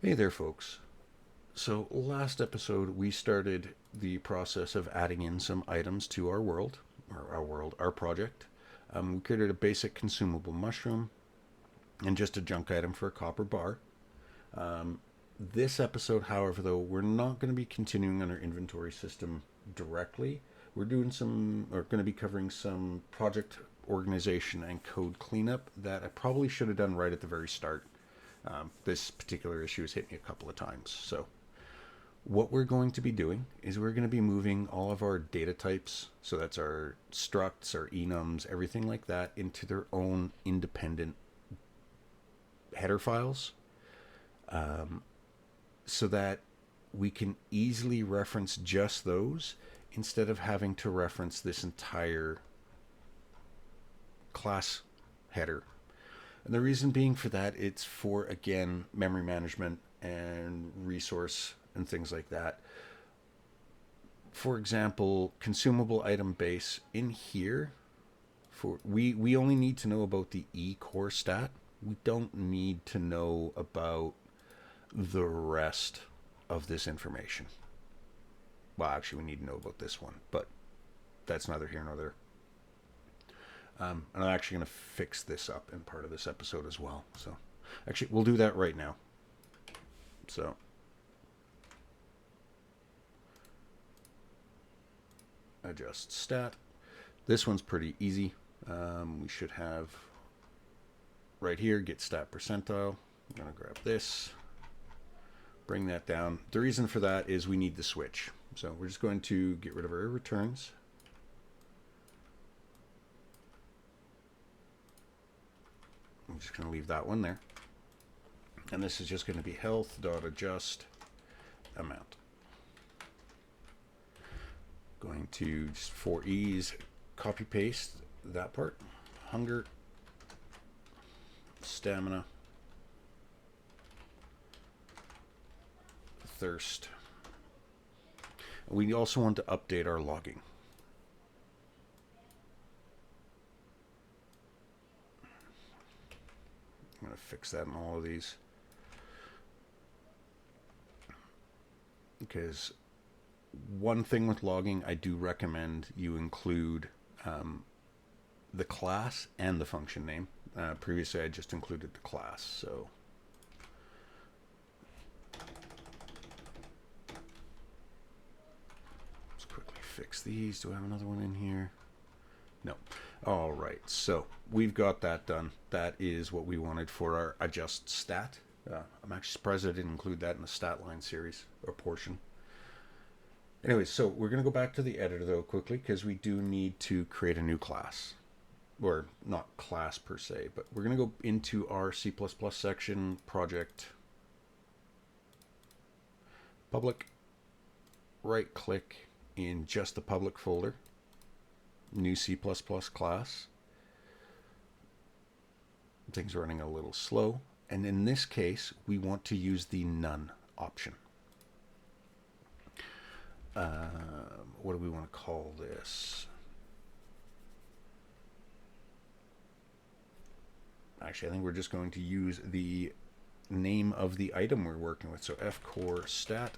Hey there, folks. So, last episode we started the process of adding in some items to our world, our project. We created a basic consumable mushroom and just a junk item for a copper bar. This episode, however, though, we're not going to be continuing on our inventory system directly. We're going to be covering some project organization and code cleanup that I probably should have done right at the very start. This particular issue has hit me a couple of times. So what we're going to be doing is we're going to be moving all of our data types, so that's our structs, our enums, everything like that, into their own independent header files, so that we can easily reference just those instead of having to reference this entire class header. And the reason being for that, it's for, again, memory management and resource and things like that. For example, consumable item base in here, we only need to know about the E core stat. We don't need to know about the rest of this information. Well, actually, we need to know about this one, but that's neither here nor there. And I'm actually going to fix this up in part of this episode as well. So, actually, we'll do that right now. So, adjust stat. This one's pretty easy. We should have right here, get stat percentile. I'm going to grab this, bring that down. The reason for that is we need the switch. So we're just going to get rid of our returns. I'm just going to leave that one there. And this is just going to be health.adjust amount. Going to, just for ease, copy paste that part. Hunger, stamina, thirst. We also want to update our logging. I'm going to fix that in all of these. Because one thing with logging, I do recommend you include the class and the function name. Previously, I just included the class, so let's quickly fix these. Do I have another one in here? No. All right, so we've got that done. That is what we wanted for our adjust stat. I'm actually surprised I didn't include that in the stat line series or portion. Anyway, so we're going to go back to the editor, though, quickly, because we do need to create a new class. Or not class per se, but we're going to go into our C++ section, project, public, right-click in just the public folder, new C++ class. Things are running a little slow. And in this case, we want to use the none option. What do we want to call this? Actually, I think we're just going to use the name of the item we're working with. So fcore stat.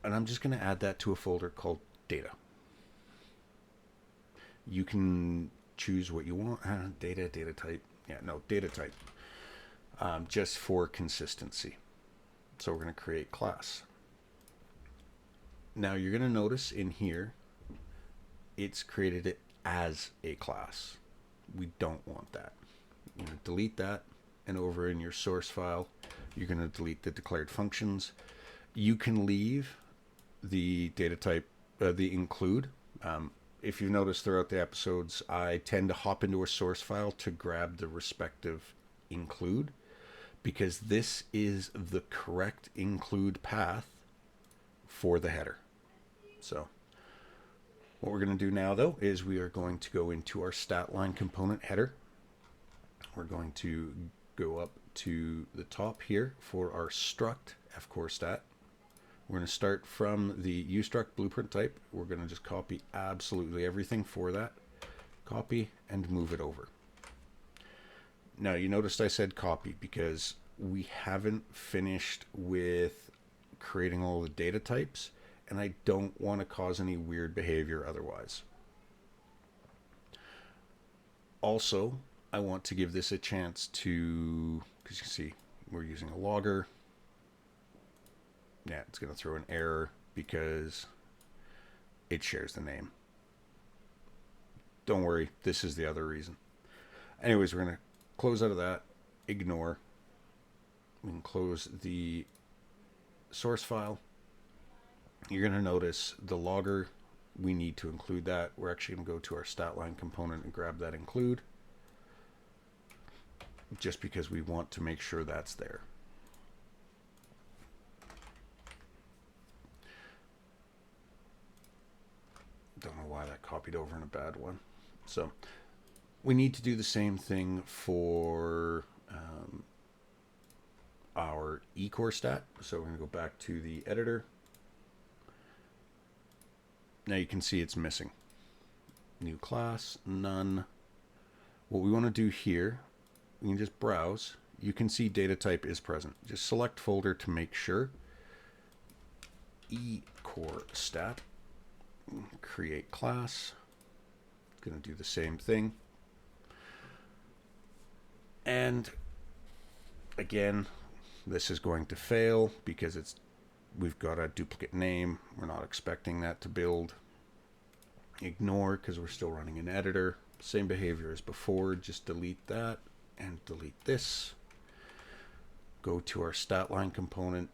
And I'm just going to add that to a folder called data. You can choose what you want. Data type. Yeah, no, data type. Just for consistency. So we're going to create class. Now you're going to notice in here, it's created it as a class. We don't want that. You're going to delete that, and over in your source file, you're going to delete the declared functions. You can leave the data type, the include. If you've noticed throughout the episodes, I tend to hop into a source file to grab the respective include, because this is the correct include path for the header. So what we're going to do now, though, is we are going to go into our stat line component header. We're going to go up to the top here for our struct fcore stat. We're going to start from the ustruct blueprint type. We're going to just copy absolutely everything for that. Copy and move it over. Now, you noticed I said copy because we haven't finished with creating all the data types, and I don't want to cause any weird behavior otherwise. Also, I want to give this a chance to, because you see, we're using a logger. Yeah, it's going to throw an error because it shares the name. Don't worry, this is the other reason. Anyways, we're going to close out of that, ignore. We can close the source file. You're going to notice the logger, we need to include that. We're actually going to go to our stat line component and grab that include, just because we want to make sure that's there. Don't know why that copied over in a bad one. So we need to do the same thing for our eCore stat. So we're going to go back to the editor. Now you can see it's missing. New class, none. What we want to do here, we can just browse. You can see data type is present. Just select folder to make sure. eCore stat. Create class. It's going to do the same thing. And again, this is going to fail because we've got a duplicate name. We're not expecting that to build. Ignore because we're still running an editor. Same behavior as before. Just delete that and delete this. Go to our stat line component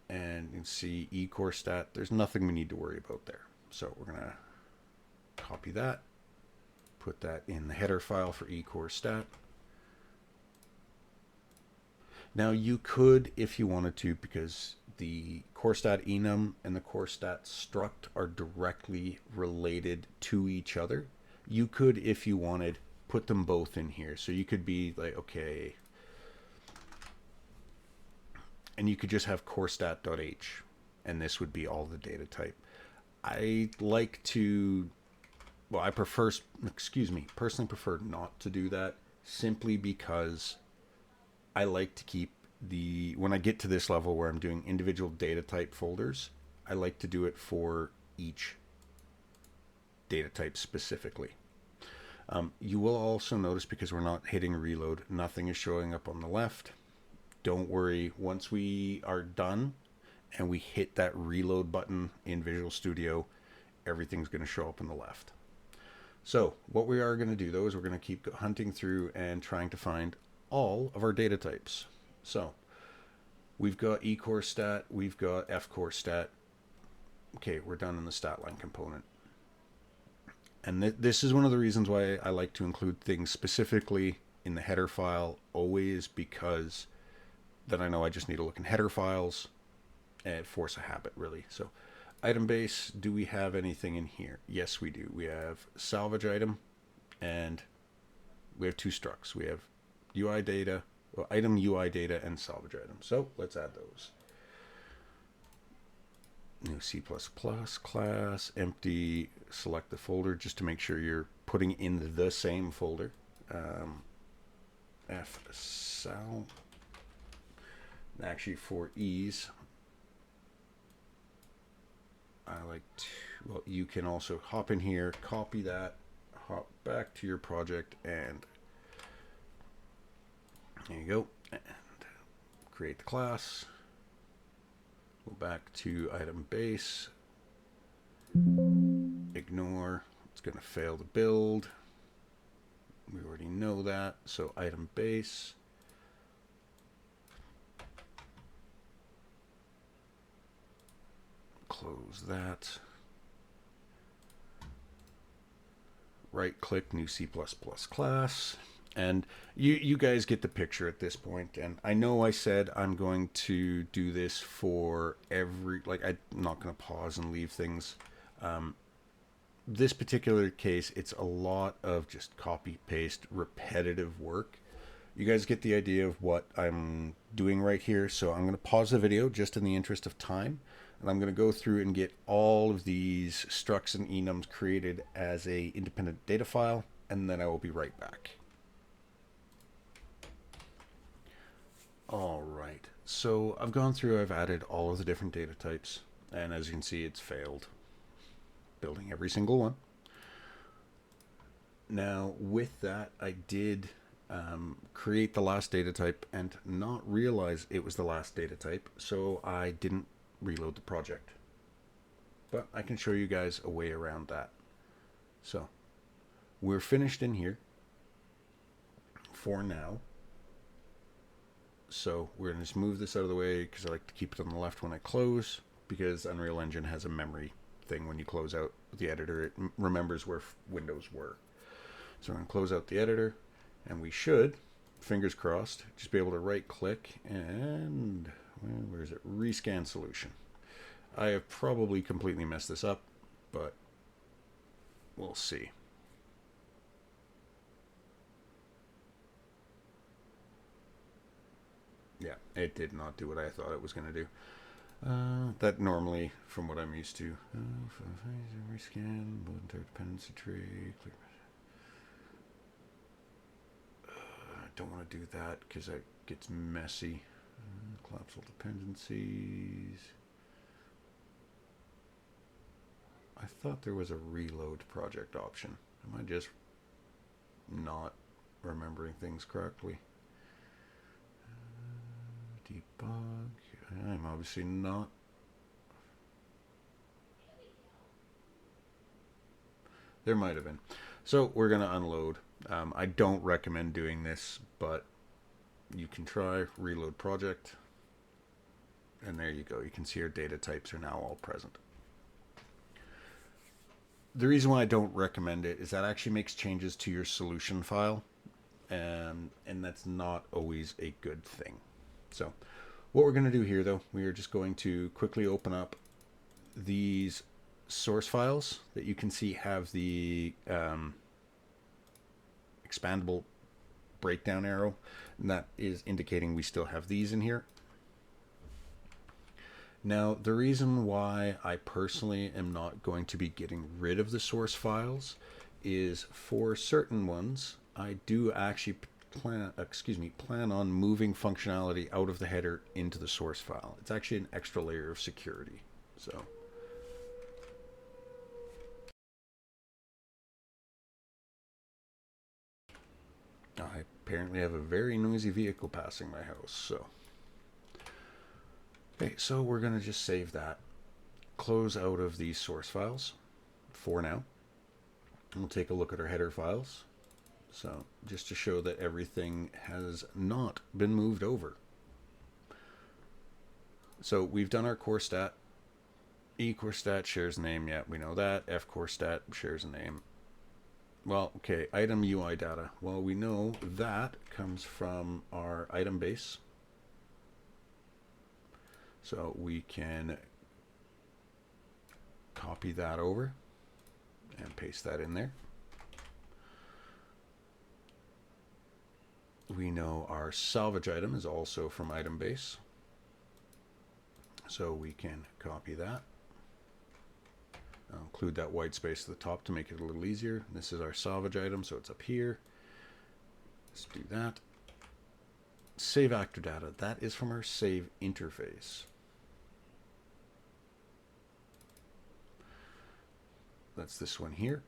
and you can see eCore stat. There's nothing we need to worry about there. So we're going to copy that, put that in the header file for eCore stat. Now you could, if you wanted to, because the core stat enum and the core stat struct are directly related to each other, you could, if you wanted, put them both in here. So you could be like, okay, and you could just have core stat.h, and this would be all the data type. I like to, well, I prefer, personally prefer not to do that, simply because I like to keep when I get to this level where I'm doing individual data type folders, I like to do it for each data type specifically. You will also notice, because we're not hitting reload, nothing is showing up on the left. Don't worry, once we are done and we hit that reload button in Visual Studio, everything's going to show up on the left. So what we are going to do, though, is we're going to keep hunting through and trying to find all of our data types. So we've got eCore stat, we've got fcore stat. Okay, we're done in the stat line component. And this is one of the reasons why I like to include things specifically in the header file always, because then I know I just need to look in header files and force a habit, really. So item base, do we have anything in here? Yes, we do. We have salvage item, and we have two structs. We have UI data, well, item UI data, and salvage item. So let's add those. New C++ class, empty, select the folder just to make sure you're putting in the same folder. Fsal. Actually, for ease, I like to, well, you can also hop in here, copy that, hop back to your project, and there you go. And create the class. Go back to item base. Ignore. It's going to fail to build. We already know that. So item base. Close that. Right click, new C++ class. And you guys get the picture at this point. And I know I said I'm going to do this for every, like, I'm not going to pause and leave things. This particular case, it's a lot of just copy paste repetitive work. You guys get the idea of what I'm doing right here. So I'm going to pause the video just in the interest of time. And I'm going to go through and get all of these structs and enums created as a independent data file. And then I will be right back. All right. So I've gone through, I've added all of the different data types, and as you can see, it's failed building every single one. Now, with that, I did create the last data type and not realize it was the last data type, so I didn't reload the project. But I can show you guys a way around that. So we're finished in here for now. So we're going to just move this out of the way because I like to keep it on the left when I close, because Unreal Engine has a memory thing when you close out the editor. It remembers where windows were. So I'm going to close out the editor, and we should, fingers crossed, just be able to right click and, where is it? Rescan solution. I have probably completely messed this up, but we'll see. Yeah, it did not do what I thought it was going to do. That normally, from what I'm used to, rescan, dependency tree, clear. I don't want to do that because that gets messy. Collapsible dependencies. I thought there was a reload project option. Am I just not remembering things correctly? Debug. I'm obviously not. There might have been. So we're going to unload. I don't recommend doing this, but you can try reload project. And there you go. You can see our data types are now all present. The reason why I don't recommend it is that actually makes changes to your solution file. And that's not always a good thing. So what we're going to do here, though, we are just going to quickly open up these source files that you can see have the expandable breakdown arrow, and that is indicating we still have these in here. Now, the reason why I personally am not going to be getting rid of the source files is for certain ones, I do actually plan on moving functionality out of the header into the source file. It's actually an extra layer of security. So I apparently have a very noisy vehicle passing my house. So okay, so we're going to just save that, close out of these source files for now. We'll take a look at our header files. So just to show that everything has not been moved over. So we've done our core stat. E core stat shares name. Yeah, we know that. F core stat shares a name. Well, okay, item UI data. Well, we know that comes from our item base. So we can copy that over and paste that in there. We know our salvage item is also from item base. So we can copy that. I'll include that white space at the top to make it a little easier. This is our salvage item, so it's up here. Let's do that. Save actor data. That is from our save interface. That's this one here.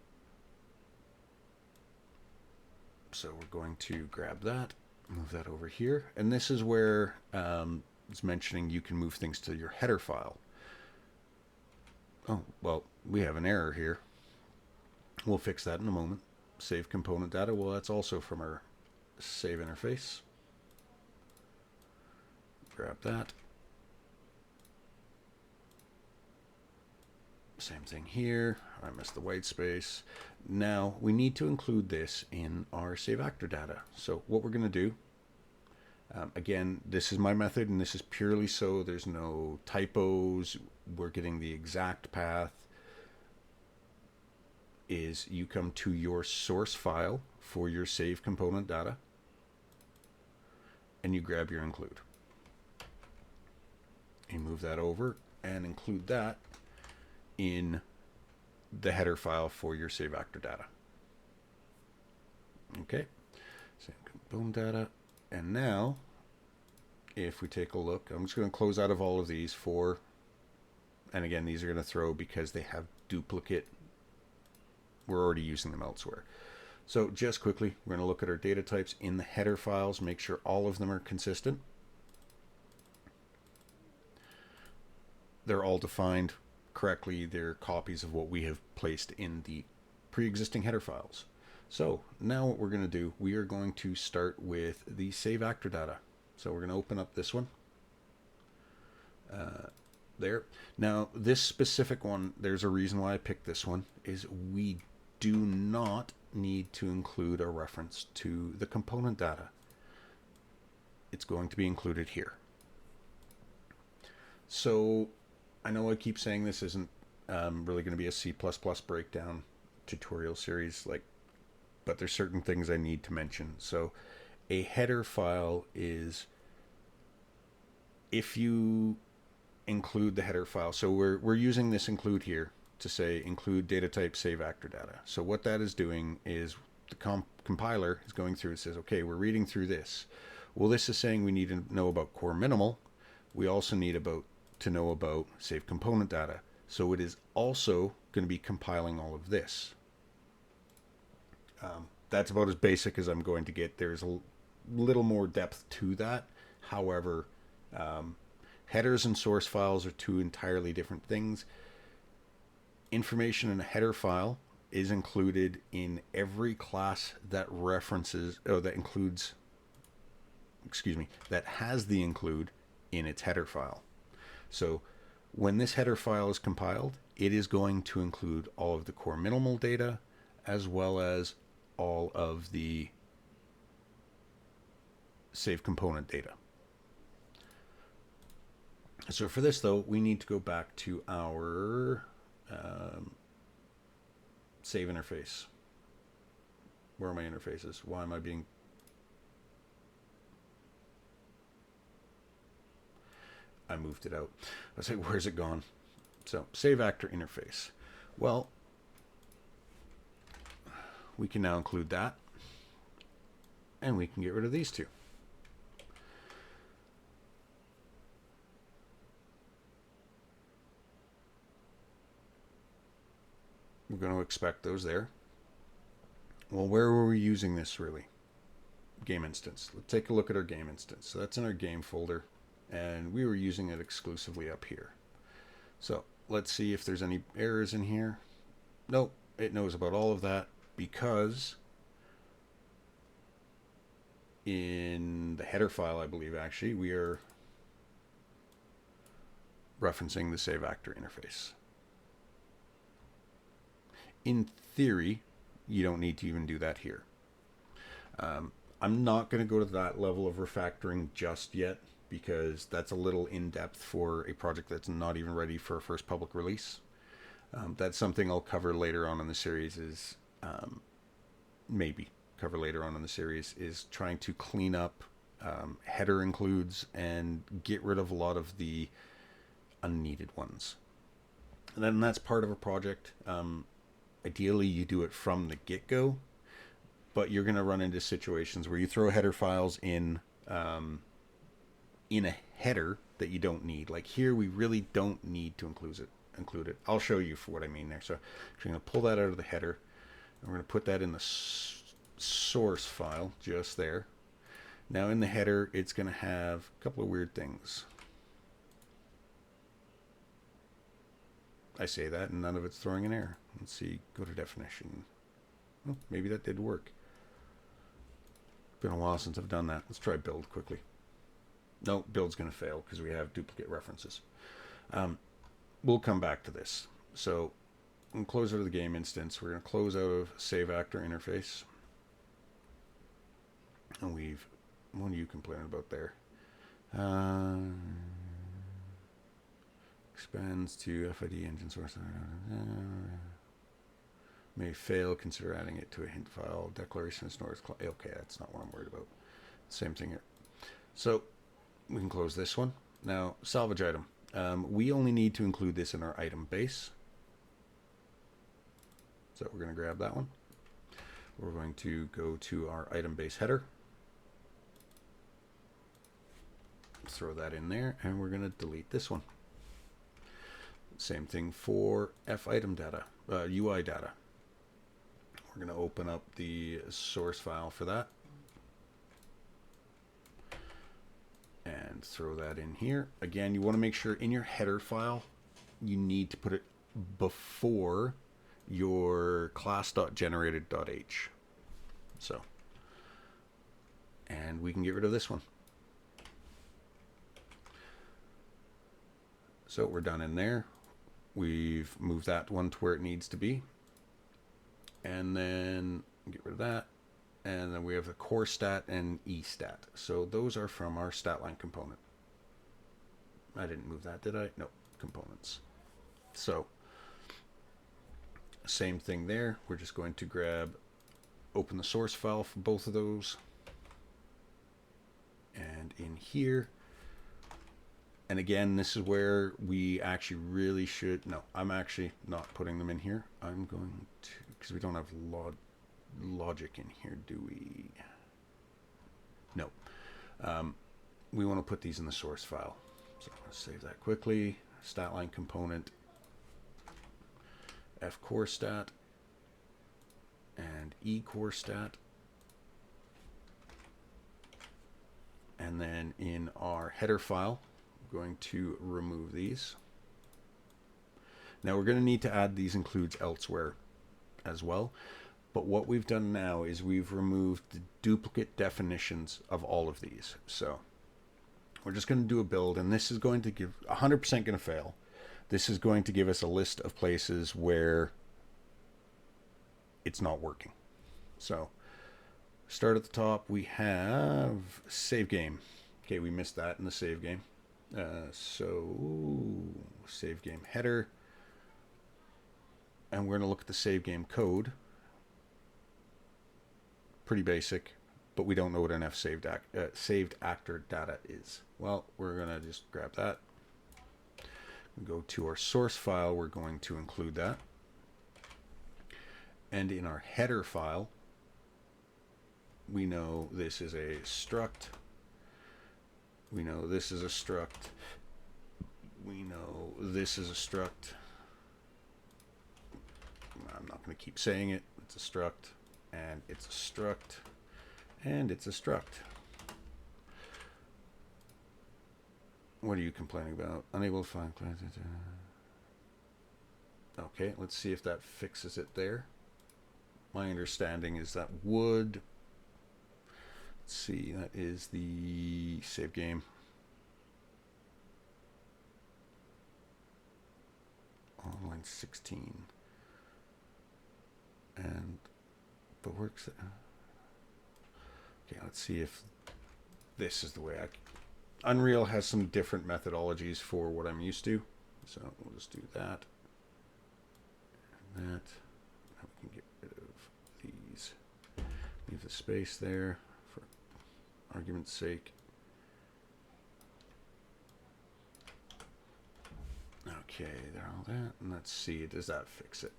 So we're going to grab that, move that over here. And this is where it's mentioning you can move things to your header file. Oh, well, we have an error here. We'll fix that in a moment. Save component data. Well, that's also from our save interface. Grab that. Same thing here. I missed the white space. Now we need to include this in our save actor data. So what we're going to do, again, this is my method, and this is purely so there's no typos. We're getting the exact path. Is you come to your source file for your save component data, and you grab your include. You move that over and include that in the header file for your save actor data. Okay, save component data, and now if we take a look, I'm just going to close out of all of these four. And again, these are going to throw because they have duplicate. We're already using them elsewhere. So just quickly, we're going to look at our data types in the header files, make sure all of them are consistent. They're all defined correctly. They're copies of what we have placed in the pre-existing header files. So now what we're going to do, we are going to start with the save actor data. So we're going to open up this one. There. Now this specific one, there's a reason why I picked this one, is we do not need to include a reference to the component data. It's going to be included here. So I know I keep saying this isn't really going to be a C++ breakdown tutorial series, but there's certain things I need to mention. So a header file is, if you include the header file, so we're using this include here to say include data type save actor data. So what that is doing is the compiler is going through and says, okay, we're reading through this. Well, this is saying we need to know about core minimal. We also need to know about save component data. So it is also going to be compiling all of this. That's about as basic as I'm going to get. There's a little more depth to that. However, headers and source files are two entirely different things. Information in a header file is included in every class that that has the include in its header file. So when this header file is compiled, it is going to include all of the core minimal data as well as all of the save component data. So for this, though, we need to go back to our save interface. Where are my interfaces? Why am I being... I moved it out. I was like, where's it gone? So save actor interface. Well, we can now include that, and we can get rid of these two. We're going to expect those there. Well, where were we using this really? Game instance. Let's take a look at our game instance. So that's in our game folder, and we were using it exclusively up here. So let's see if there's any errors in here. Nope, it knows about all of that because in the header file, I believe actually, we are referencing the save actor interface. In theory, you don't need to even do that here. I'm not going to go to that level of refactoring just yet because that's a little in-depth for a project that's not even ready for a first public release. That's something I'll cover later on in the series is trying to clean up header includes and get rid of a lot of the unneeded ones. And then that's part of a project. Ideally, you do it from the get-go, but you're going to run into situations where you throw header files in a header that you don't need. Like here, we really don't need to include it. I'll show you for what I mean there. So I'm going to pull that out of the header, and we're going to put that in the source file just there. Now in the header, it's going to have a couple of weird things. I say that, and none of it's throwing an error. Let's see, go to definition. Oh, maybe that did work. Been a while since I've done that. Let's try build quickly. No, build's going to fail because we have duplicate references. We'll come back to this. So I'm going to close out of the game instance. We're going to close out of save actor interface. And what are you complaining about there? Expands to FID engine source. May fail. Consider adding it to a hint file. Declaration stores. Okay, that's not what I'm worried about. Same thing here. So we can close this one. Now, salvage item. We only need to include this in our item base. So we're going to grab that one. We're going to go to our item base header. Throw that in there, and we're going to delete this one. Same thing for F item data, UI data. We're going to open up the source file for that and throw that in here. Again, you want to make sure in your header file, you need to put it before your class.generated.h. So, and we can get rid of this one. So we're done in there. We've moved that one to where it needs to be. And then get rid of that. And then we have the core stat and e-stat. So those are from our stat line component. I didn't move that, did I? No, components. So same thing there. We're just going to open the source file for both of those. And in here, and again, this is where we actually really should, no, I'm actually not putting them in here. I'm going to, because we don't have logic in here, do we? No. We want to put these in the source file. So I'm going to save that quickly. Stat line component, F core stat, and E core stat. And then in our header file, we're going to remove these. Now we're going to need to add these includes elsewhere as well. But what we've done now is we've removed the duplicate definitions of all of these. So we're just going to do a build, and this is going to give 100% going to fail. This is going to give us a list of places where it's not working. So start at the top. We have save game. Okay, we missed that in the save game. So save game header. And we're going to look at the save game code. Pretty basic, but we don't know what an F saved actor data is. Well, we're going to just grab that. Go to our source file. We're going to include that. And in our header file, we know this is a struct. We know this is a struct. We know this is a struct. I'm not going to keep saying it. It's a struct, and it's a struct, and it's a struct. What are you complaining about? Unable to find class. Okay, let's see if that fixes it there. My understanding is that would. Let's see, that is the save game. On line 16. And but works. Okay, let's see if this is the way Unreal has some different methodologies for what I'm used to. So we'll just do that. And that. Now we can get rid of these. Leave the space there for argument's sake. Okay, there, all that. And let's see, does that fix it?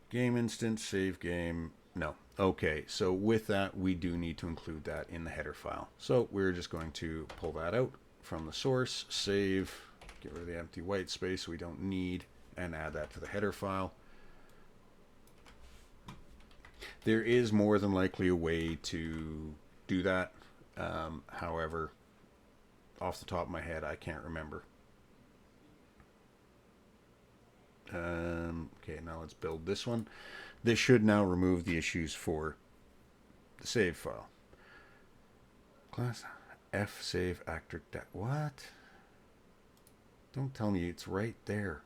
Game instance, save game. No. Okay, so with that, we do need to include that in the header file. So we're just going to pull that out from the source, save, get rid of the empty white space we don't need, and add that to the header file. There is more than likely a way to do that. However, off the top of my head, I can't remember. Okay, now let's build this one. This should now remove the issues for the save file. Class F save actor. What? Don't tell me it's right there.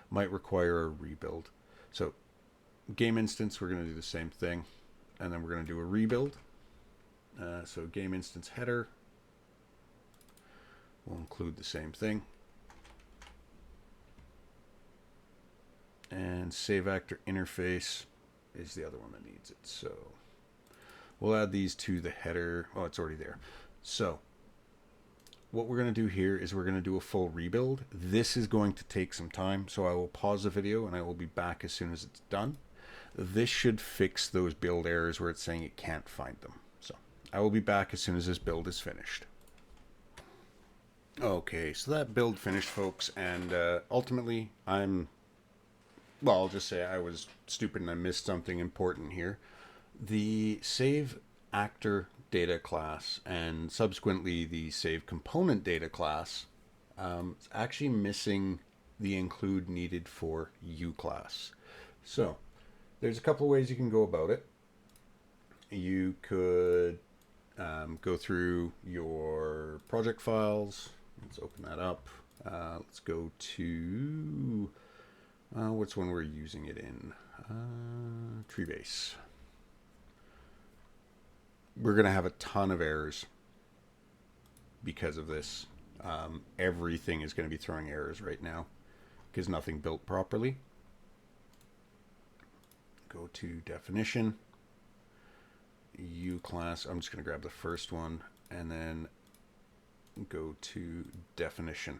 Might require a rebuild. So game instance, we're going to do the same thing. And then we're going to do a rebuild. So game instance header. We'll include the same thing. And save actor interface is the other one that needs it. So we'll add these to the header. Oh, it's already there. So what we're going to do here is we're going to do a full rebuild. This is going to take some time, so I will pause the video and I will be back as soon as it's done. This should fix those build errors where it's saying it can't find them. So I will be back as soon as this build is finished. Okay, so that build finished, folks, and ultimately I'll just say I was stupid and I missed something important here. The save actor data class and subsequently the save component data class is actually missing the include needed for U class. So there's a couple of ways you can go about it. You could go through your project files. Let's open that up. Let's go to which one we're using it in. Treebase. We're going to have a ton of errors because of this. Everything is going to be throwing errors right now because nothing built properly. Go to definition, U class. I'm just going to grab the first one and then go to definition.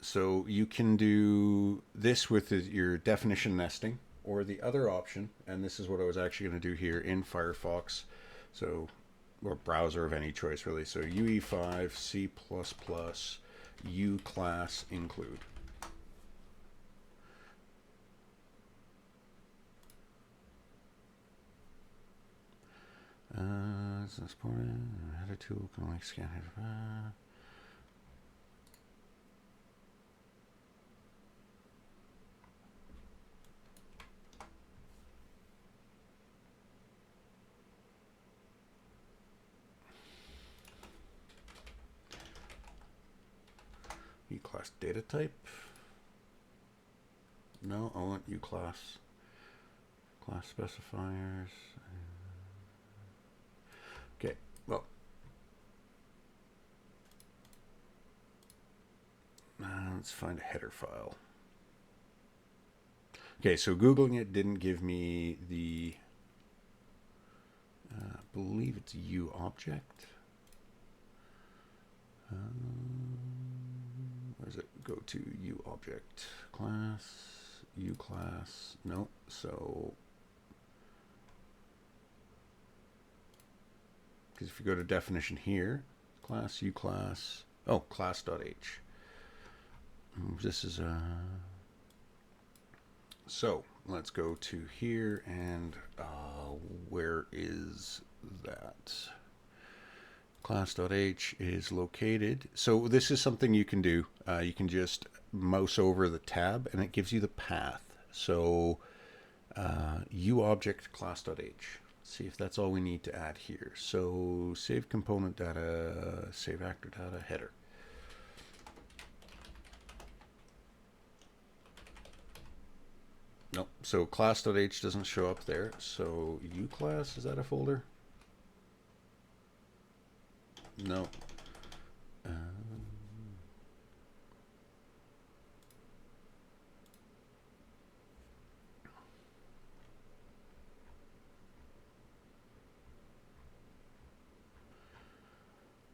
So you can do this with your definition nesting, or the other option, and this is what I was actually going to do here in Firefox, so or browser of any choice really. So UE5 C++ U class include. This header tool can like scan header. U class data type. No, I want U class. Class specifiers. Okay, well. Let's find a header file. Okay, so Googling it didn't give me the, I believe it's U object. Where does it go to? U object class, U class, no, so, because if you go to definition here, class, U class, oh, class.h. This is so let's go to here and where is that? Class.h is located. So this is something you can do. You can just mouse over the tab and it gives you the path. So uObject class.h. See if that's all we need to add here. So save component data, save actor data, header. Nope. So class.h doesn't show up there. So uClass, is that a folder? No.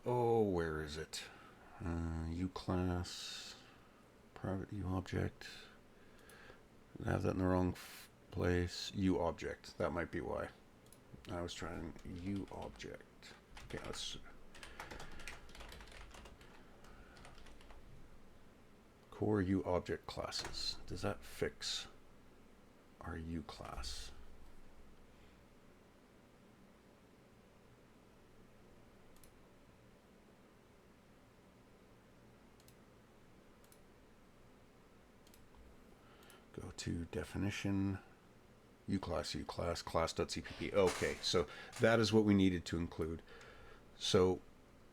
Oh, where is it? uClass, private uObject. I have that in the wrong place. uObject. That might be why. I was trying uObject. Okay, let's. Core uObject classes. Does that fix our U class? Go to definition, uClass, class.cpp. Okay, so that is what we needed to include. So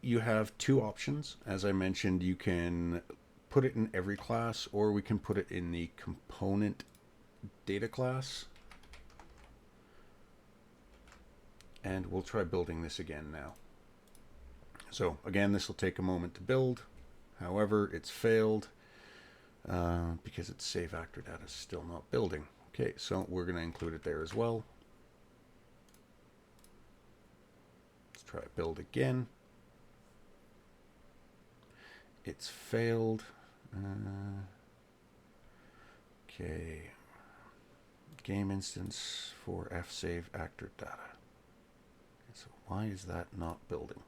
you have two options. As I mentioned, you can put it in every class, or we can put it in the component data class. And we'll try building this again now. So again, this will take a moment to build. However, it's failed because its save actor data is still not building. Okay, so we're going to include it there as well. Let's try build again. It's failed. Okay, game instance for F save actor data. Okay, so why is that not building?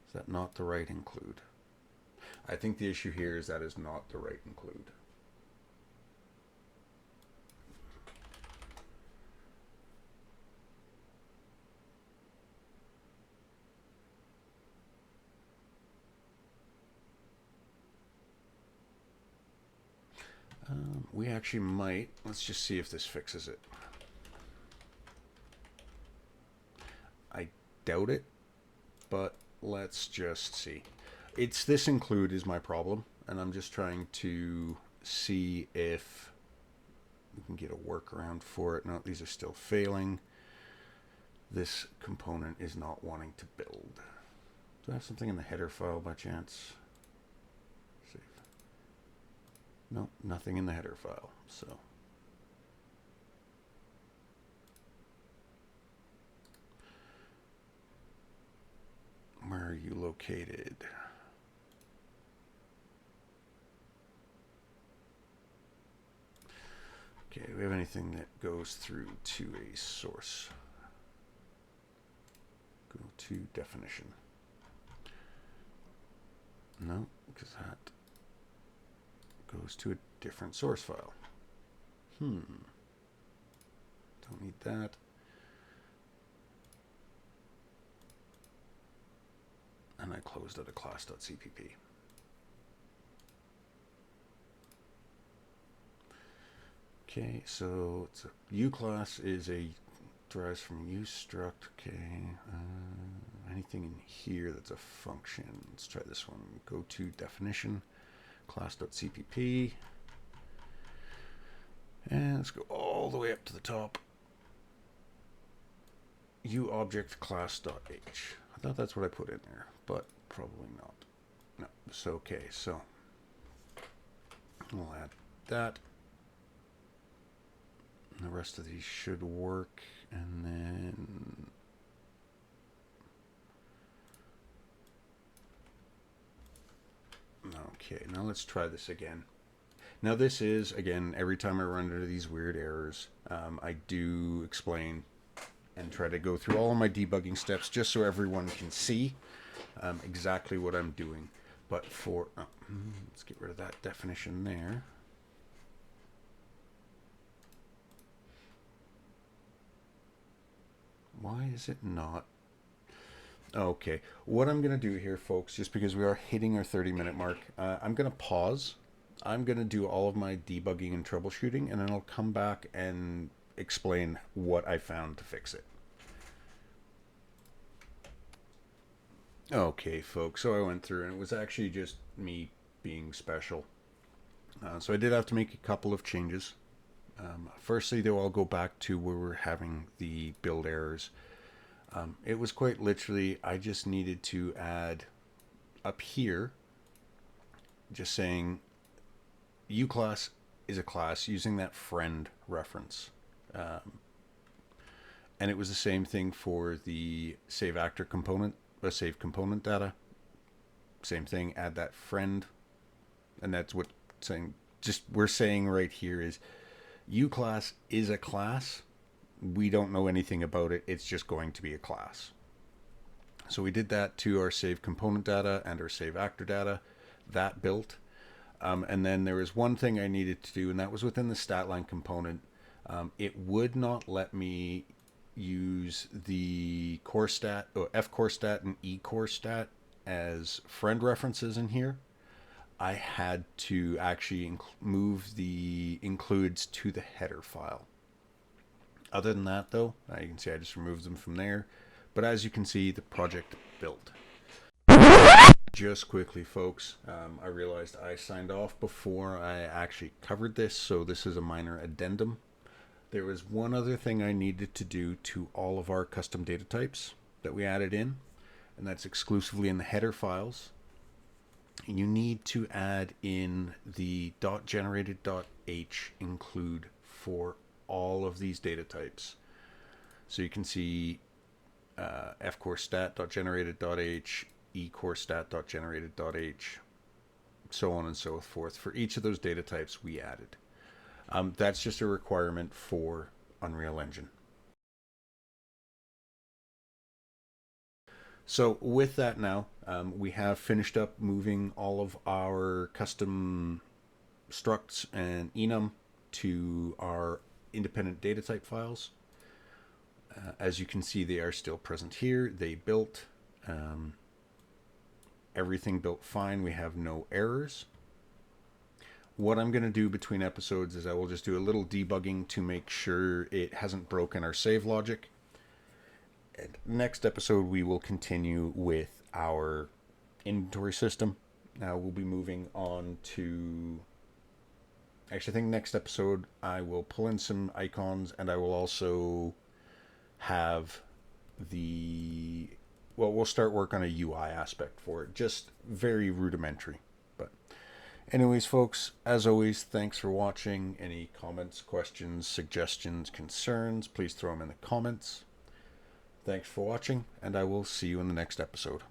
Is that not the right include? I think the issue here is that is not the right include. We actually might. Let's just see if this fixes it. I doubt it, but let's just see. It's this include is my problem, and I'm just trying to see if we can get a workaround for it. No, these are still failing. This component is not wanting to build. Do I have something in the header file by chance? Save. No, nothing in the header file. So where are you located? Okay, do we have anything that goes through to a source? Go to definition. No, because that goes to a different source file. Don't need that. And I closed out a class.cpp. Okay, so it's a U class is a derives from U struct. Okay, anything in here that's a function. Let's try this one. Go to definition, class.cpp, and let's go all the way up to the top. U object class.h. I thought that's what I put in there, but probably not. No. So okay, so we'll add that. The rest of these should work, and then okay, now let's try this again. Now this is, again, every time I run into these weird errors, I do explain and try to go through all of my debugging steps just so everyone can see exactly what I'm doing. But for, let's get rid of that definition there. Why is it not? Okay, what I'm going to do here, folks, just because we are hitting our 30-minute mark, I'm going to pause. I'm going to do all of my debugging and troubleshooting, and then I'll come back and explain what I found to fix it. Okay, folks, so I went through, and it was actually just me being special. So I did have to make a couple of changes. Firstly, though, I'll go back to where we're having the build errors. It was quite literally, I just needed to add up here, just saying U class is a class using that friend reference. And it was the same thing for the save actor component, the save component data. Same thing, add that friend. And that's what saying, just we're saying right here is U class is a class. We don't know anything about it. It's just going to be a class. So we did that to our save component data and our save actor data. That built. And then there was one thing I needed to do, and that was within the statline component. It would not let me use the core stat, or F core stat and E core stat as friend references in here. I had to actually move the includes to the header file. Other than that, though, you can see I just removed them from there. But as you can see, the project built. Just quickly, folks, I realized I signed off before I actually covered this, so this is a minor addendum. There was one other thing I needed to do to all of our custom data types that we added in, and that's exclusively in the header files. You need to add in the .generated.h include for all of these data types. So you can see fcorestat.generated.h, ecorestat.generated.h, so on and so forth. For each of those data types we added. That's just a requirement for Unreal Engine. So with that now, we have finished up moving all of our custom structs and enum to our independent data type files. As you can see, they are still present here. They built. Everything built fine. We have no errors. What I'm going to do between episodes is I will just do a little debugging to make sure it hasn't broken our save logic. And next episode, we will continue with our inventory system. Now we'll be moving on to... Actually, I think next episode I will pull in some icons, and I will also have the... Well, we'll start work on a UI aspect for it. Just very rudimentary. But anyways, folks, as always, thanks for watching. Any comments, questions, suggestions, concerns, please throw them in the comments. Thanks for watching, and I will see you in the next episode.